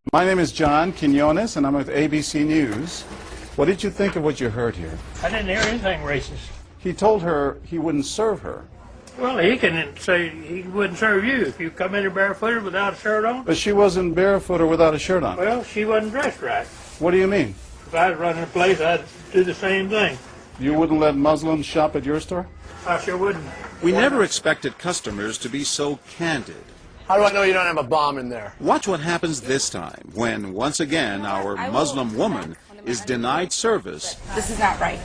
My name is John Quinones, and I'm with ABC News. What did you think of what you heard here? I didn't hear anything racist. He told her he wouldn't serve her. Well, he can say he wouldn't serve you if you come in here barefooted without a shirt on. But she wasn't barefoot or without a shirt on. Well, she wasn't dressed right. What do you mean? If I was running a place, I'd do the same thing. You wouldn't let Muslims shop at your store? I sure wouldn't. We never expected customers to be so candid. How do I know you don't have a bomb in there? Watch what happens this time when, once again, our Muslim woman is denied service. This is not right.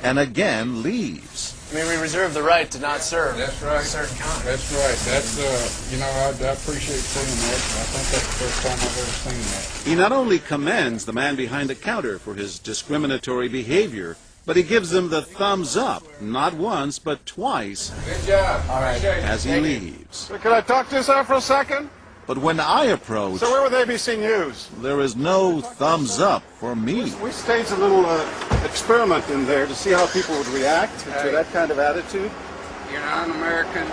And again leaves. I mean, we reserve the right to not serve. That's right. Certain kind. That's right. That's, I appreciate seeing that. I think that's the first time I've ever seen that. He not only commends the man behind the counter for his discriminatory behavior, but he gives him the thumbs up, not once, but twice, Good job. All right. as he leaves. So can I talk to you, sir, for a second? But when I approach, So we're with ABC News. there is no thumbs up for me. We staged a little experiment in there to see how people would react to that kind of attitude. You're not an American.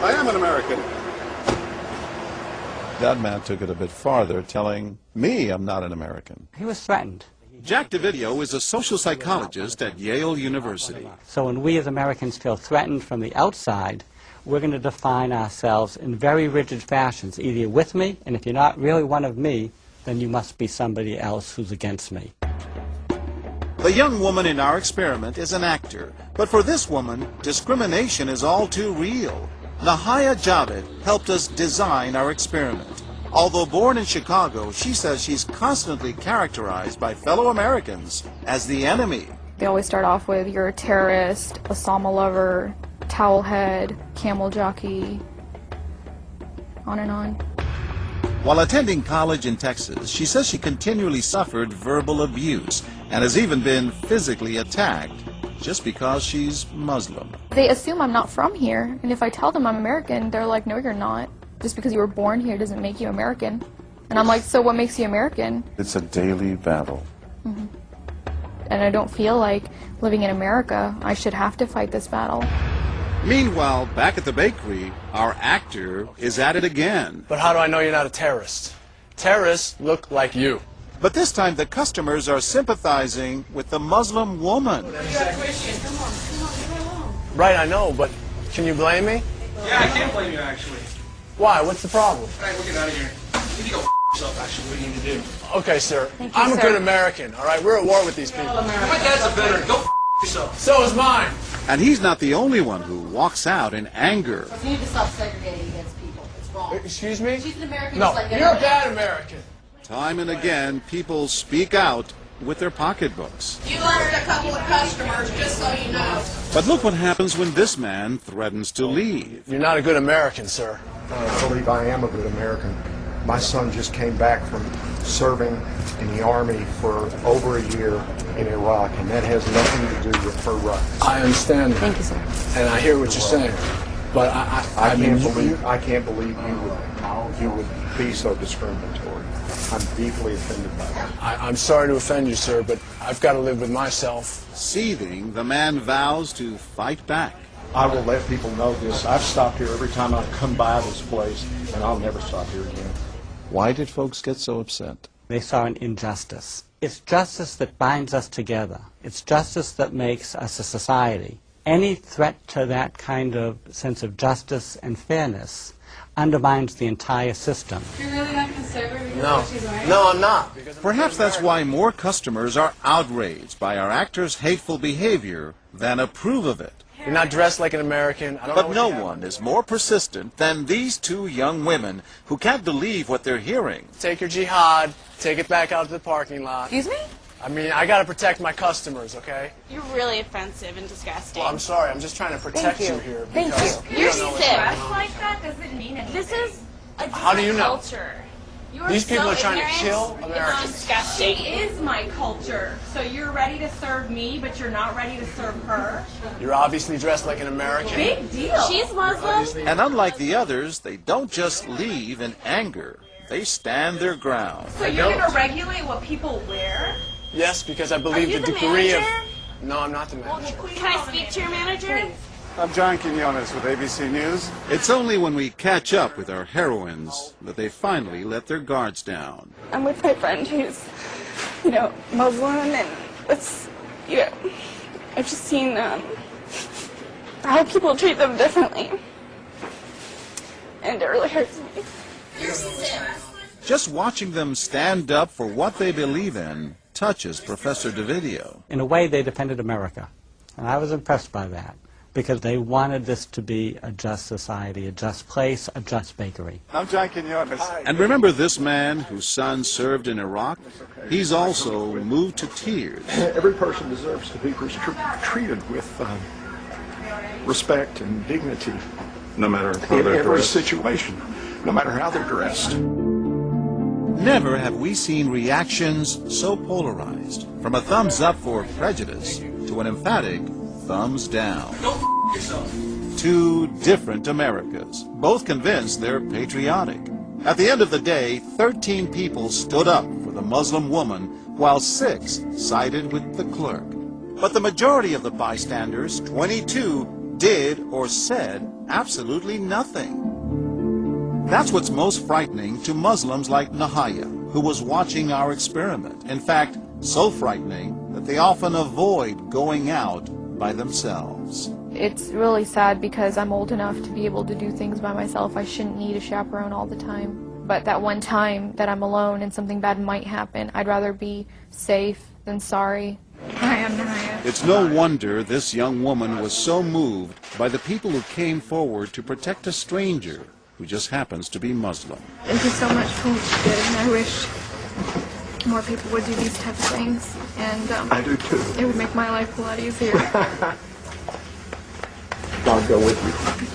I am an American. That man took it a bit farther, telling me I'm not an American. He was threatened. Jack DeVideo is a social psychologist at Yale University. So when we as Americans feel threatened from the outside, we're going to define ourselves in very rigid fashions. Either you're with me, and if you're not really one of me, then you must be somebody else who's against me. The young woman in our experiment is an actor, but for this woman, discrimination is all too real. Nahaya Javed helped us design our experiment. Although born in Chicago, she says she's constantly characterized by fellow Americans as the enemy. They always start off with, you're a terrorist, Osama lover, towel head, camel jockey, on and on. While attending college in Texas, she says she continually suffered verbal abuse and has even been physically attacked just because she's Muslim. They assume I'm not from here, and if I tell them I'm American, they're like, no, you're not. Just because you were born here doesn't make you American. And I'm like, so what makes you American? It's a daily battle. Mm-hmm. And I don't feel like living in America, I should have to fight this battle. Meanwhile, back at the bakery, our actor is at it again. But how do I know you're not a terrorist? Terrorists look like you. But this time the customers are sympathizing with the Muslim woman. Right, I know, but can you blame me? Yeah, I can't blame you, actually. Why? What's the problem? All right, we'll get out of here. You need to go yourself, actually. What do you need to do? Okay, sir. Thank you, I'm a sir. good American, all right? We're at war with these people. My dad's a veteran. Go yourself. So is mine. And he's not the only one who walks out in anger. You need to stop segregating against people. It's wrong. Excuse me? She's an American No, just like you're a everyone bad American. Time and again, people speak out with their pocketbooks. else. You lost a couple of customers, just so you know. But look what happens when this man threatens to leave. You're not a good American, sir. I believe I am a good American. My son just came back from serving in the Army for over a year in Iraq, and that has nothing to do with her rights. I understand that. Thank you, sir. And I hear what you're saying. But I I can't believe you would be so discriminatory. I'm deeply offended by that. I'm sorry to offend you, sir, but I've got to live with myself. Seething, the man vows to fight back. I will let people know this. I've stopped here every time I've come by this place, and I'll never stop here again. Why did folks get so upset? They saw an injustice. It's justice that binds us together. It's justice that makes us a society. Any threat to that kind of sense of justice and fairness undermines the entire system. You're really not going to serve her because No. of what she's wearing? No, I'm not. Perhaps that's why more customers are outraged by our actor's hateful behavior than approve of it. You're not dressed like an American. I don't know But what no you have. one is more persistent than these two young women who can't believe what they're hearing. Take your jihad, take it back out to the parking lot. Excuse me? I mean, I got to protect my customers, okay? You're really offensive and disgusting. Well, I'm sorry. I'm just trying to protect you here. Thank because you. you You're don't know what's sick. going Dress on. like that doesn't mean anything. This is a How do you know? culture. You are These people so are trying to ignorant. kill It's Americans. disgusting. is my culture. So you're ready to serve me, but you're not ready to serve her? You're obviously dressed like an American. Big deal. She's Muslim. And unlike the others, they don't just leave in anger. They stand their ground. So you're going to regulate what people wear? Yes, because I believe you the the degree manager? of... No, I'm not the manager. Can I speak to your manager? I'm John Quinones with ABC News. It's only when we catch up with our heroines that they finally let their guards down. I'm with my friend who's, Muslim, and it's, I've just seen how people treat them differently, and it really hurts me. Just watching them stand up for what they believe in touches Professor DeVideo. In a way, they defended America, and I was impressed by that, because they wanted this to be a just society, a just place, a just bakery. I'm John Quinones. And remember this man whose son served in Iraq? He's also moved to tears. Every person deserves to be treated with respect and dignity, No matter how in they're every dressed. situation, no matter how they're dressed. Never have we seen reactions so polarized, from a thumbs up for prejudice to an emphatic thumbs down. Go f yourself. Two different Americas, both convinced they're patriotic. At the end of the day, 13 people stood up for the Muslim woman, while 6 sided with the clerk. But the majority of the bystanders, 22, did or said absolutely nothing. That's what's most frightening to Muslims like Nahaya, who was watching our experiment. In fact, so frightening that they often avoid going out by themselves. It's really sad because I'm old enough to be able to do things by myself. I shouldn't need a chaperone all the time. But that one time that I'm alone and something bad might happen, I'd rather be safe than sorry. Hi, I'm Nahaya. It's no wonder this young woman was so moved by the people who came forward to protect a stranger who just happens to be Muslim. Thank you so much for what you did, and I wish more people would do these types of things. And I do too. it would make my life a lot easier. God go with you.